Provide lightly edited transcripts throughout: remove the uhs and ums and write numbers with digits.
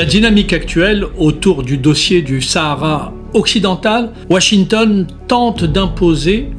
La dynamique actuelle autour du dossier du Sahara occidental, Washington tente d'imposer,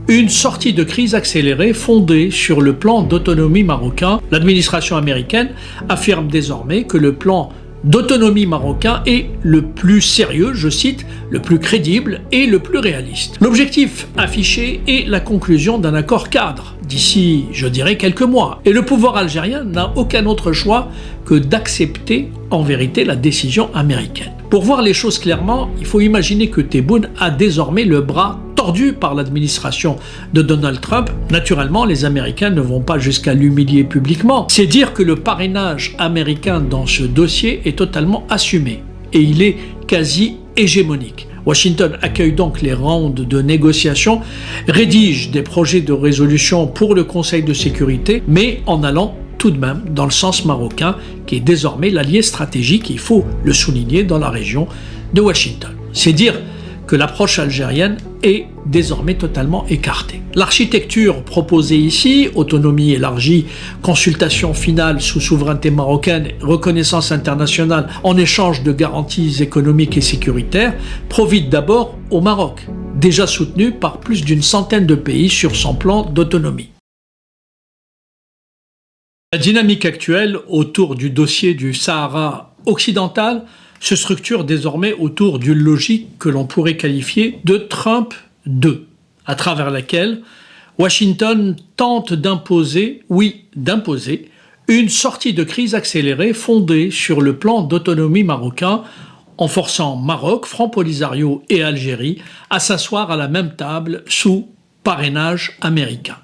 une sortie de crise accélérée fondée sur le plan d'autonomie marocain. L'administration américaine affirme désormais que le plan d'autonomie marocain est le plus sérieux, je cite, le plus crédible et le plus réaliste. L'objectif affiché est la conclusion d'un accord cadre d'ici, je dirais, quelques mois. Et le pouvoir algérien n'a aucun autre choix que d'accepter en vérité la décision américaine. Pour voir les choses clairement, il faut imaginer que Tebboune a désormais le bras tordu par l'administration de Donald Trump. Naturellement, les Américains ne vont pas jusqu'à l'humilier publiquement. C'est dire que le parrainage américain dans ce dossier est totalement assumé et il est quasi hégémonique. Washington accueille donc les rounds de négociations, rédige des projets de résolution pour le Conseil de sécurité, mais en allant tout de même dans le sens marocain, qui est désormais l'allié stratégique, il faut le souligner, dans la région de Washington. C'est dire que l'approche algérienne est désormais totalement écartée. L'architecture proposée ici, autonomie élargie, consultation finale sous souveraineté marocaine, reconnaissance internationale en échange de garanties économiques et sécuritaires, profite d'abord au Maroc, déjà soutenu par plus d'une centaine de pays sur son plan d'autonomie. La dynamique actuelle autour du dossier du Sahara occidental se structure désormais autour d'une logique que l'on pourrait qualifier de Trump 2, à travers laquelle Washington tente d'imposer une sortie de crise accélérée fondée sur le plan d'autonomie marocain, en forçant Maroc, Front Polisario et Algérie à s'asseoir à la même table sous parrainage américain.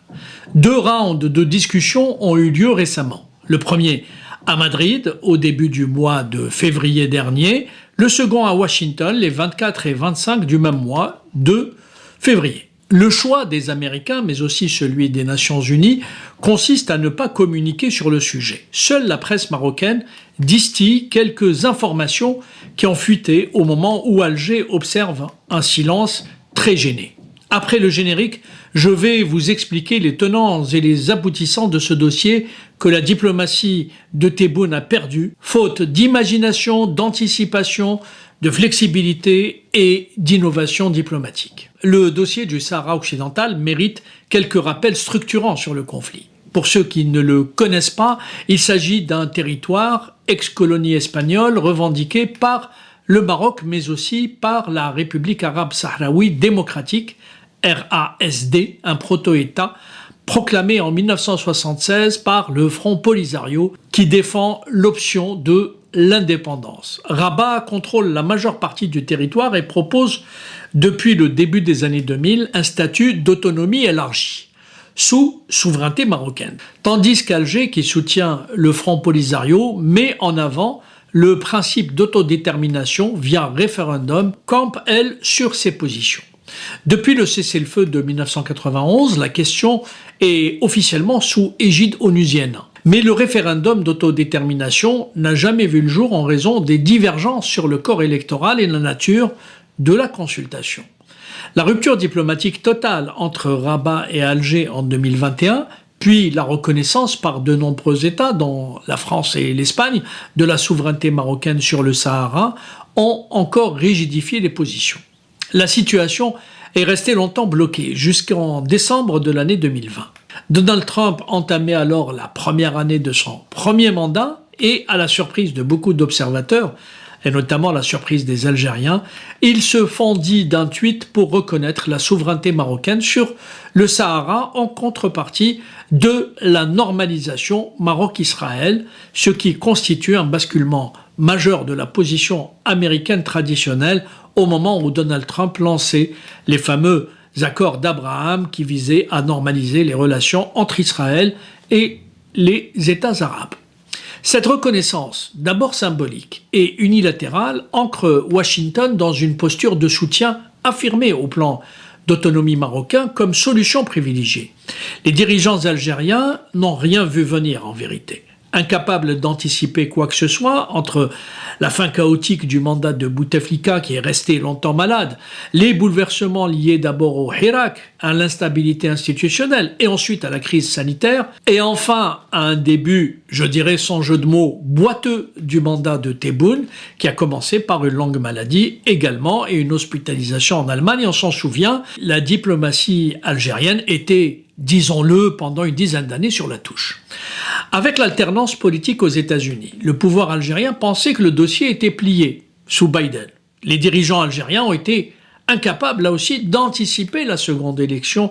2 rounds de discussion ont eu lieu récemment. Le premier à Madrid au début du mois de février dernier, le second à Washington les 24 et 25 du même mois de février. Le choix des Américains, mais aussi celui des Nations Unies, consiste à ne pas communiquer sur le sujet. Seule la presse marocaine distille quelques informations qui ont fuité au moment où Alger observe un silence très gêné. Après le générique, je vais vous expliquer les tenants et les aboutissants de ce dossier que la diplomatie de Tebboune a perdu, faute d'imagination, d'anticipation, de flexibilité et d'innovation diplomatique. Le dossier du Sahara occidental mérite quelques rappels structurants sur le conflit. Pour ceux qui ne le connaissent pas, il s'agit d'un territoire ex-colonie espagnole revendiqué par le Maroc, mais aussi par la République arabe sahraoui démocratique, RASD, un proto-État proclamé en 1976 par le Front Polisario qui défend l'option de l'indépendance. Rabat contrôle la majeure partie du territoire et propose depuis le début des années 2000 un statut d'autonomie élargie sous souveraineté marocaine. Tandis qu'Alger, qui soutient le Front Polisario, met en avant le principe d'autodétermination via référendum, campe, elle, sur ses positions. Depuis le cessez-le-feu de 1991, la question est officiellement sous égide onusienne. Mais le référendum d'autodétermination n'a jamais vu le jour en raison des divergences sur le corps électoral et la nature de la consultation. La rupture diplomatique totale entre Rabat et Alger en 2021, puis la reconnaissance par de nombreux États, dont la France et l'Espagne, de la souveraineté marocaine sur le Sahara, ont encore rigidifié les positions. La situation est restée longtemps bloquée, jusqu'en décembre de l'année 2020. Donald Trump entamait alors la première année de son premier mandat et, à la surprise de beaucoup d'observateurs, et notamment la surprise des Algériens, il se fendit d'un tweet pour reconnaître la souveraineté marocaine sur le Sahara en contrepartie de la normalisation Maroc-Israël, ce qui constitue un basculement majeur de la position américaine traditionnelle au moment où Donald Trump lançait les fameux accords d'Abraham qui visaient à normaliser les relations entre Israël et les États arabes. Cette reconnaissance, d'abord symbolique et unilatérale, ancre Washington dans une posture de soutien affirmée au plan d'autonomie marocain comme solution privilégiée. Les dirigeants algériens n'ont rien vu venir en vérité. incapable d'anticiper quoi que ce soit entre la fin chaotique du mandat de Bouteflika qui est resté longtemps malade, les bouleversements liés d'abord au Hirak, à l'instabilité institutionnelle et ensuite à la crise sanitaire, et enfin à un début, je dirais sans jeu de mots, boiteux du mandat de Tebboune qui a commencé par une longue maladie également et une hospitalisation en Allemagne. On s'en souvient, la diplomatie algérienne était, disons-le, pendant une dizaine d'années sur la touche. Avec l'alternance politique aux États-Unis, le pouvoir algérien pensait que le dossier était plié sous Biden. Les dirigeants algériens ont été incapables, là aussi, d'anticiper la seconde élection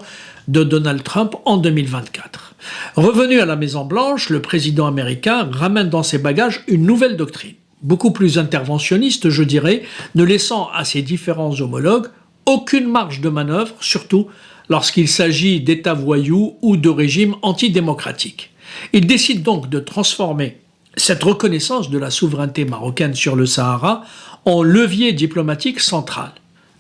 de Donald Trump en 2024. Revenu à la Maison-Blanche, le président américain ramène dans ses bagages une nouvelle doctrine, beaucoup plus interventionniste, je dirais, ne laissant à ses différents homologues aucune marge de manœuvre, surtout lorsqu'il s'agit d'États voyous ou de régimes antidémocratiques. Il décide donc de transformer cette reconnaissance de la souveraineté marocaine sur le Sahara en levier diplomatique central.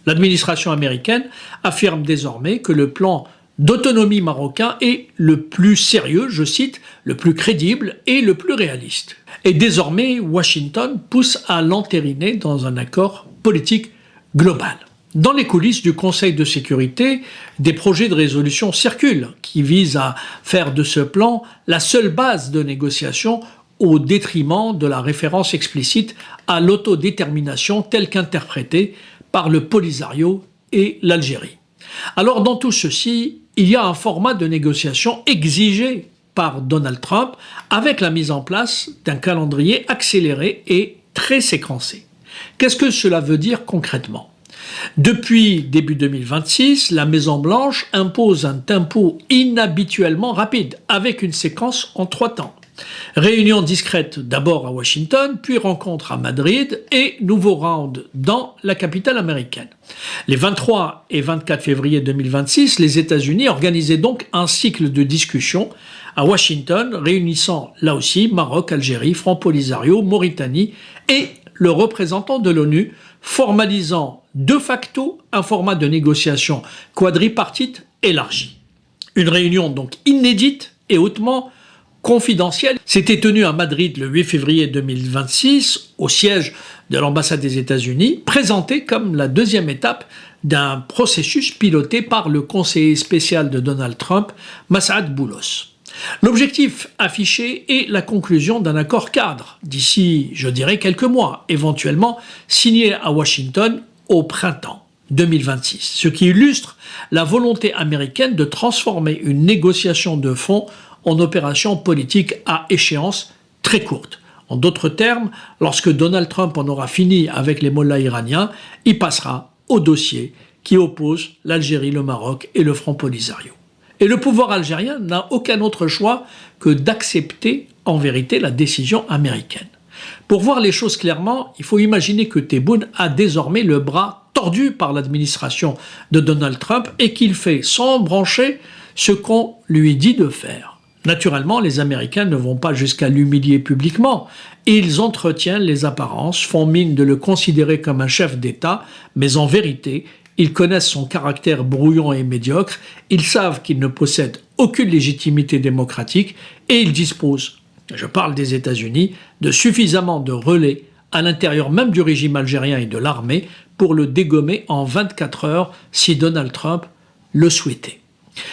L'administration américaine affirme désormais que le plan d'autonomie marocain est le plus sérieux, je cite, le plus crédible et le plus réaliste. Et désormais, Washington pousse à l'entériner dans un accord politique global. Dans les coulisses du Conseil de sécurité, des projets de résolution circulent qui visent à faire de ce plan la seule base de négociation au détriment de la référence explicite à l'autodétermination telle qu'interprétée par le Polisario et l'Algérie. Alors dans tout ceci, il y a un format de négociation exigé par Donald Trump avec la mise en place d'un calendrier accéléré et très séquencé. Qu'est-ce que cela veut dire concrètement ? Depuis début 2026, la Maison-Blanche impose un tempo inhabituellement rapide, avec une séquence en 3 temps. Réunion discrète d'abord à Washington, puis rencontre à Madrid et nouveau round dans la capitale américaine. Les 23 et 24 février 2026, les États-Unis organisaient donc un cycle de discussions à Washington, réunissant là aussi Maroc, Algérie, Front Polisario, Mauritanie et le représentant de l'ONU, formalisant de facto un format de négociation quadripartite élargi. Une réunion donc inédite et hautement confidentielle s'était tenue à Madrid le 8 février 2026 au siège de l'ambassade des États-Unis, présentée comme la deuxième étape d'un processus piloté par le conseiller spécial de Donald Trump, Massad Boulos. L'objectif affiché est la conclusion d'un accord cadre d'ici, je dirais, quelques mois, éventuellement signé à Washington au printemps 2026, ce qui illustre la volonté américaine de transformer une négociation de fond en opération politique à échéance très courte. En d'autres termes, lorsque Donald Trump en aura fini avec les mollahs iraniens, il passera au dossier qui oppose l'Algérie, le Maroc et le Front Polisario. Et le pouvoir algérien n'a aucun autre choix que d'accepter en vérité la décision américaine. Pour voir les choses clairement, il faut imaginer que Tebboune a désormais le bras tordu par l'administration de Donald Trump et qu'il fait sans broncher ce qu'on lui dit de faire. Naturellement, les Américains ne vont pas jusqu'à l'humilier publiquement. Ils entretiennent les apparences, font mine de le considérer comme un chef d'État, mais en vérité, ils connaissent son caractère brouillon et médiocre, ils savent qu'il ne possède aucune légitimité démocratique et ils disposent, je parle des États-Unis, de suffisamment de relais à l'intérieur même du régime algérien et de l'armée pour le dégommer en 24 heures si Donald Trump le souhaitait.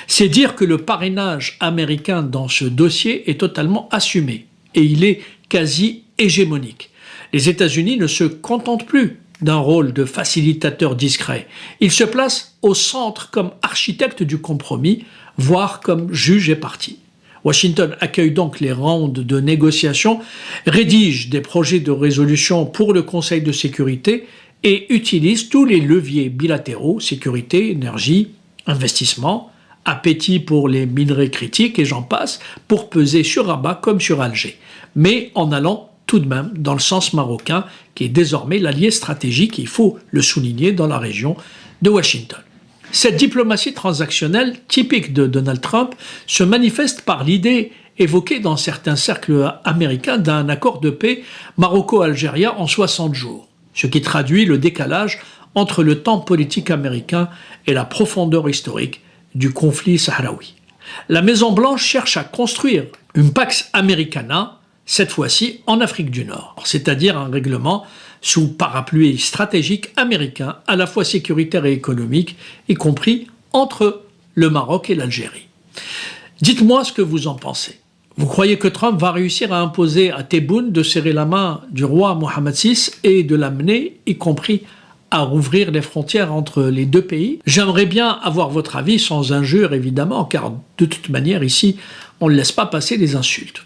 C'est dire que le parrainage américain dans ce dossier est totalement assumé et il est quasi hégémonique. Les États-Unis ne se contentent plus d'un rôle de facilitateur discret. Ils se placent au centre comme architecte du compromis, voire comme juge et partie. Washington accueille donc les rounds de négociation, rédige des projets de résolution pour le Conseil de sécurité et utilise tous les leviers bilatéraux, sécurité, énergie, investissement, appétit pour les minerais critiques et j'en passe, pour peser sur Rabat comme sur Alger, mais en allant tout de même dans le sens marocain, qui est désormais l'allié stratégique, il faut le souligner, dans la région de Washington. Cette diplomatie transactionnelle typique de Donald Trump se manifeste par l'idée évoquée dans certains cercles américains d'un accord de paix maroco-algérien en 60 jours, ce qui traduit le décalage entre le temps politique américain et la profondeur historique du conflit sahraoui. La Maison-Blanche cherche à construire une Pax Americana, cette fois-ci en Afrique du Nord, c'est-à-dire un règlement sous parapluie stratégique américain, à la fois sécuritaire et économique, y compris entre le Maroc et l'Algérie. Dites-moi ce que vous en pensez. Vous croyez que Trump va réussir à imposer à Tebboune de serrer la main du roi Mohammed VI et de l'amener, y compris à rouvrir les frontières entre les deux pays? J'aimerais bien avoir votre avis, sans injure évidemment, car de toute manière ici, on ne laisse pas passer les insultes.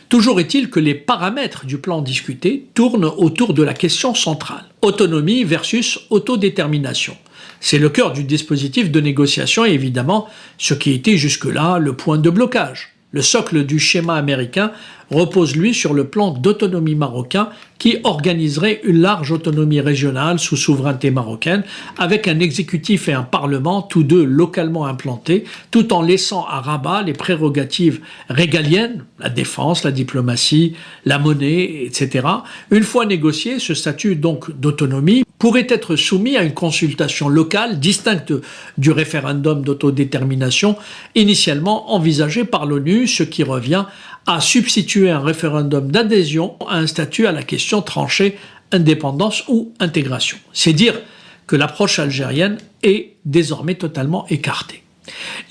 Toujours est-il que les paramètres du plan discuté tournent autour de la question centrale: autonomie versus autodétermination. C'est le cœur du dispositif de négociation et évidemment ce qui était jusque-là le point de blocage. Le socle du schéma américain repose, lui, sur le plan d'autonomie marocain qui organiserait une large autonomie régionale sous souveraineté marocaine avec un exécutif et un parlement, tous deux localement implantés, tout en laissant à Rabat les prérogatives régaliennes, la défense, la diplomatie, la monnaie, etc. Une fois négocié, ce statut donc d'autonomie pourrait être soumis à une consultation locale distincte du référendum d'autodétermination initialement envisagé par l'ONU, ce qui revient à substituer un référendum d'adhésion à un statut à la question tranchée indépendance ou intégration. C'est dire que l'approche algérienne est désormais totalement écartée.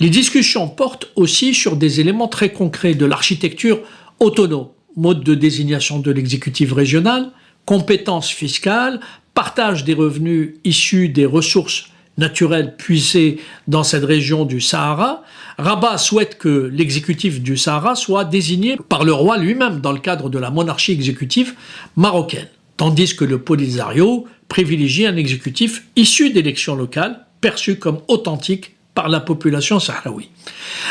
Les discussions portent aussi sur des éléments très concrets de l'architecture autonome, mode de désignation de l'exécutif régional, compétences fiscales, partage des revenus issus des ressources naturelles puisées dans cette région du Sahara. Rabat souhaite que l'exécutif du Sahara soit désigné par le roi lui-même dans le cadre de la monarchie exécutive marocaine, tandis que le Polisario privilégie un exécutif issu d'élections locales, perçu comme authentique par la population sahraoui.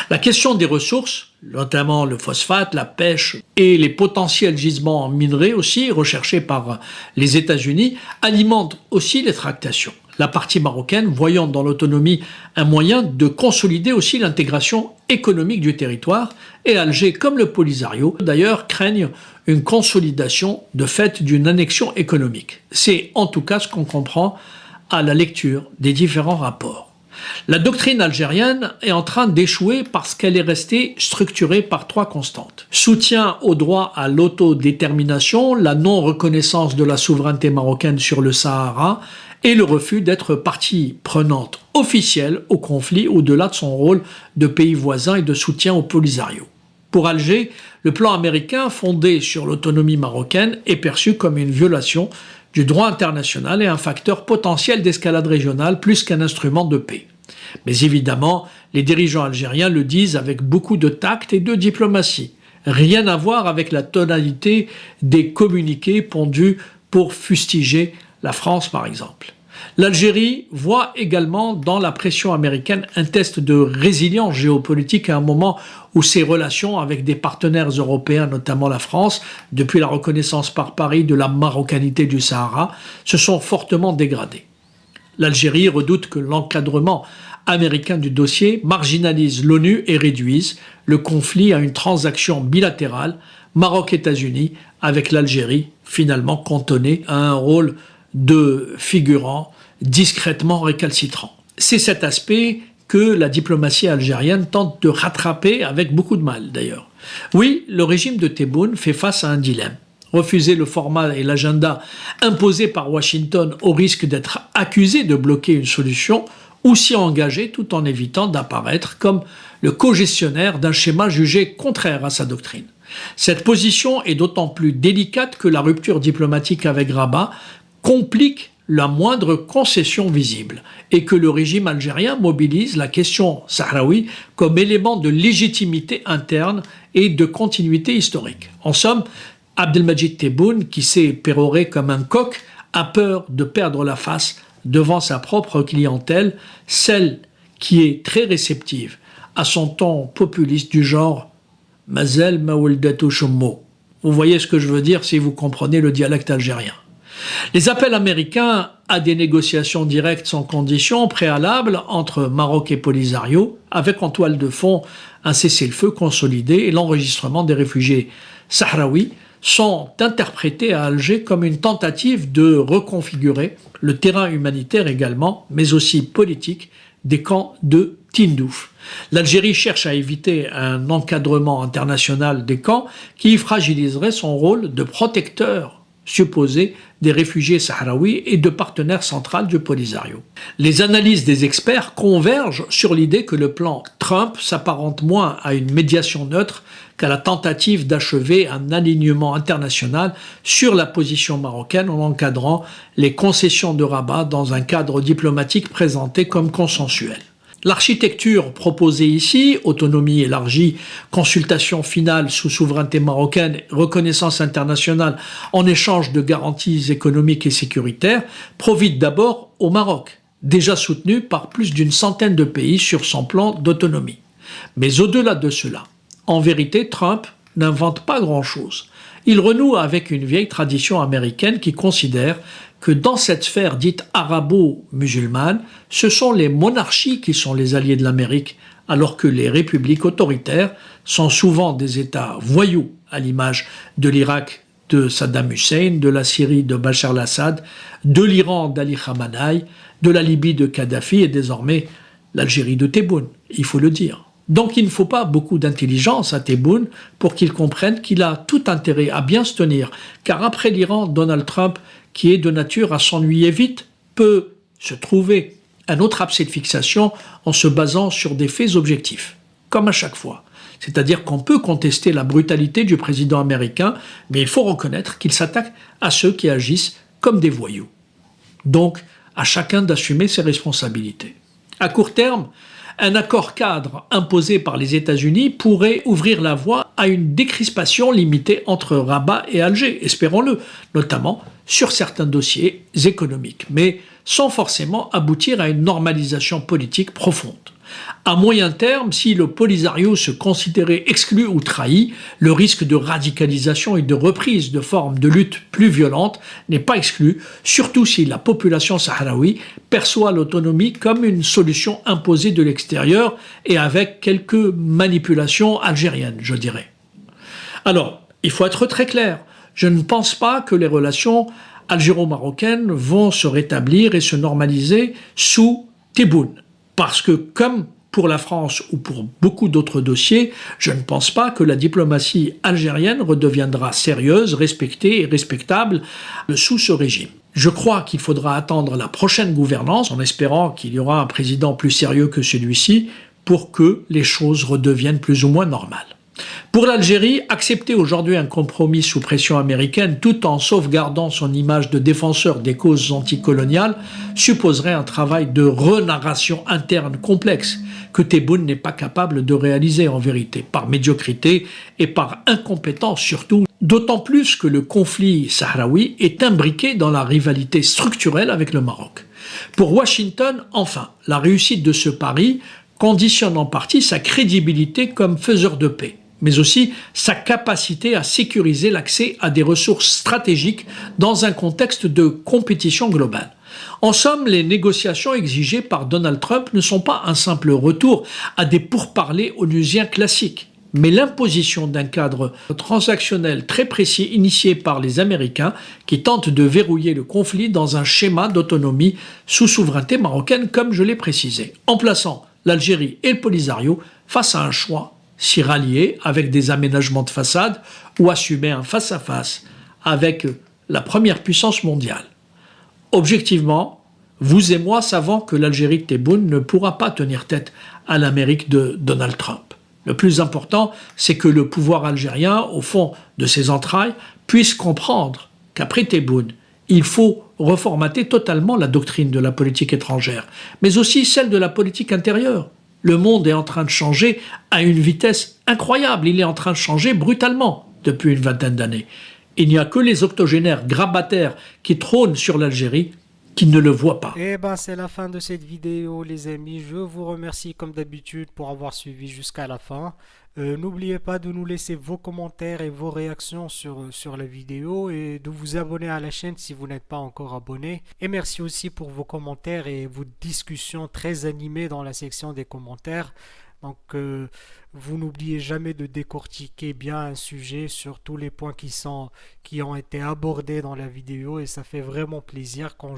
La question des ressources, notamment le phosphate, la pêche et les potentiels gisements en minerais aussi recherchés par les États-Unis, alimente aussi les tractations. La partie marocaine voyant dans l'autonomie un moyen de consolider aussi l'intégration économique du territoire, et Alger comme le Polisario d'ailleurs craignent une consolidation de fait d'une annexion économique. C'est en tout cas ce qu'on comprend à la lecture des différents rapports. La doctrine algérienne est en train d'échouer parce qu'elle est restée structurée par trois constantes: soutien au droit à l'autodétermination, la non-reconnaissance de la souveraineté marocaine sur le Sahara et le refus d'être partie prenante officielle au conflit au-delà de son rôle de pays voisin et de soutien au Polisario. Pour Alger, le plan américain fondé sur l'autonomie marocaine est perçu comme une violation du droit international et un facteur potentiel d'escalade régionale plus qu'un instrument de paix. Mais évidemment, les dirigeants algériens le disent avec beaucoup de tact et de diplomatie. Rien à voir avec la tonalité des communiqués pondus pour fustiger la France par exemple. L'Algérie voit également dans la pression américaine un test de résilience géopolitique à un moment où ses relations avec des partenaires européens, notamment la France, depuis la reconnaissance par Paris de la marocanité du Sahara, se sont fortement dégradées. L'Algérie redoute que l'encadrement américain du dossier marginalise l'ONU et réduise le conflit à une transaction bilatérale Maroc-États-Unis, avec l'Algérie finalement cantonnée à un rôle de figurant discrètement récalcitrant. C'est cet aspect que la diplomatie algérienne tente de rattraper avec beaucoup de mal d'ailleurs. Oui, le régime de Tebboune fait face à un dilemme. Refuser le format et l'agenda imposés par Washington au risque d'être accusé de bloquer une solution, ou s'y engager tout en évitant d'apparaître comme le co-gestionnaire d'un schéma jugé contraire à sa doctrine. Cette position est d'autant plus délicate que la rupture diplomatique avec Rabat complique la moindre concession visible et que le régime algérien mobilise la question sahraoui comme élément de légitimité interne et de continuité historique. En somme, Abdelmadjid Tebboune, qui s'est péroré comme un coq, a peur de perdre la face devant sa propre clientèle, celle qui est très réceptive à son ton populiste du genre « Mazel maouldatu shummo ». Vous voyez ce que je veux dire si vous comprenez le dialecte algérien. Les appels américains à des négociations directes sans conditions préalables entre Maroc et Polisario, avec en toile de fond un cessez-le-feu consolidé et l'enregistrement des réfugiés sahraouis, sont interprétés à Alger comme une tentative de reconfigurer le terrain humanitaire également, mais aussi politique, des camps de Tindouf. L'Algérie cherche à éviter un encadrement international des camps qui fragiliserait son rôle de protecteur supposé des réfugiés sahraouis et de partenaire central du Polisario. Les analyses des experts convergent sur l'idée que le plan Trump s'apparente moins à une médiation neutre qu'à la tentative d'achever un alignement international sur la position marocaine en encadrant les concessions de Rabat dans un cadre diplomatique présenté comme consensuel. L'architecture proposée ici, autonomie élargie, consultation finale sous souveraineté marocaine, reconnaissance internationale en échange de garanties économiques et sécuritaires, profite d'abord au Maroc, déjà soutenu par plus d'une centaine de pays sur son plan d'autonomie. Mais au-delà de cela, en vérité, Trump n'invente pas grand-chose. Il renoue avec une vieille tradition américaine qui considère que dans cette sphère dite arabo-musulmane, ce sont les monarchies qui sont les alliés de l'Amérique, alors que les républiques autoritaires sont souvent des États voyous, à l'image de l'Irak de Saddam Hussein, de la Syrie de Bachar al-Assad, de l'Iran d'Ali Khamenei, de la Libye de Kadhafi et désormais l'Algérie de Tebboune, il faut le dire. Donc il ne faut pas beaucoup d'intelligence à Tebboune pour qu'il comprenne qu'il a tout intérêt à bien se tenir, car après l'Iran, Donald Trump, qui est de nature à s'ennuyer vite, peut se trouver un autre abcès de fixation en se basant sur des faits objectifs, comme à chaque fois. C'est-à-dire qu'on peut contester la brutalité du président américain, mais il faut reconnaître qu'il s'attaque à ceux qui agissent comme des voyous. Donc, à chacun d'assumer ses responsabilités. À court terme, un accord cadre imposé par les États-Unis pourrait ouvrir la voie à une décrispation limitée entre Rabat et Alger, espérons-le, notamment sur certains dossiers économiques, mais sans forcément aboutir à une normalisation politique profonde. À moyen terme, si le Polisario se considérait exclu ou trahi, le risque de radicalisation et de reprise de formes de lutte plus violentes n'est pas exclu, surtout si la population sahraoui perçoit l'autonomie comme une solution imposée de l'extérieur et avec quelques manipulations algériennes, je dirais. Alors, il faut être très clair, je ne pense pas que les relations algéro-marocaines vont se rétablir et se normaliser sous Tebboune. Parce que, comme pour la France ou pour beaucoup d'autres dossiers, je ne pense pas que la diplomatie algérienne redeviendra sérieuse, respectée et respectable sous ce régime. Je crois qu'il faudra attendre la prochaine gouvernance, en espérant qu'il y aura un président plus sérieux que celui-ci, pour que les choses redeviennent plus ou moins normales. Pour l'Algérie, accepter aujourd'hui un compromis sous pression américaine tout en sauvegardant son image de défenseur des causes anticoloniales supposerait un travail de renarration interne complexe que Tebboune n'est pas capable de réaliser en vérité, par médiocrité et par incompétence surtout, d'autant plus que le conflit sahraoui est imbriqué dans la rivalité structurelle avec le Maroc. Pour Washington, enfin, la réussite de ce pari conditionne en partie sa crédibilité comme faiseur de paix, mais aussi sa capacité à sécuriser l'accès à des ressources stratégiques dans un contexte de compétition globale. En somme, les négociations exigées par Donald Trump ne sont pas un simple retour à des pourparlers onusiens classiques, mais l'imposition d'un cadre transactionnel très précis initié par les Américains qui tentent de verrouiller le conflit dans un schéma d'autonomie sous souveraineté marocaine, comme je l'ai précisé, en plaçant l'Algérie et le Polisario face à un choix: s'y rallier avec des aménagements de façade ou assumer un face-à-face avec la première puissance mondiale. Objectivement, vous et moi savons que l'Algérie de Tebboune ne pourra pas tenir tête à l'Amérique de Donald Trump. Le plus important, c'est que le pouvoir algérien, au fond de ses entrailles, puisse comprendre qu'après Tebboune, il faut reformater totalement la doctrine de la politique étrangère, mais aussi celle de la politique intérieure. Le monde est en train de changer à une vitesse incroyable. Il est en train de changer brutalement depuis une vingtaine d'années. Il n'y a que les octogénaires grabataires qui trônent sur l'Algérie qui ne le voient pas. Et ben c'est la fin de cette vidéo les amis, je vous remercie comme d'habitude pour avoir suivi jusqu'à la fin. N'oubliez pas de nous laisser vos commentaires et vos réactions sur la vidéo et de vous abonner à la chaîne si vous n'êtes pas encore abonné. Et merci aussi pour vos commentaires et vos discussions très animées dans la section des commentaires. Donc, vous n'oubliez jamais de décortiquer bien un sujet sur tous les points qui ont été abordés dans la vidéo et ça fait vraiment plaisir quand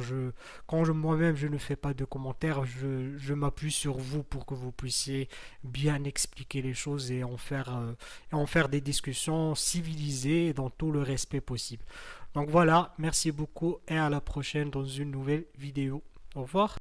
moi-même je ne fais pas de commentaires, je m'appuie sur vous pour que vous puissiez bien expliquer les choses et en faire des discussions civilisées et dans tout le respect possible. Donc voilà, merci beaucoup et à la prochaine dans une nouvelle vidéo. Au revoir.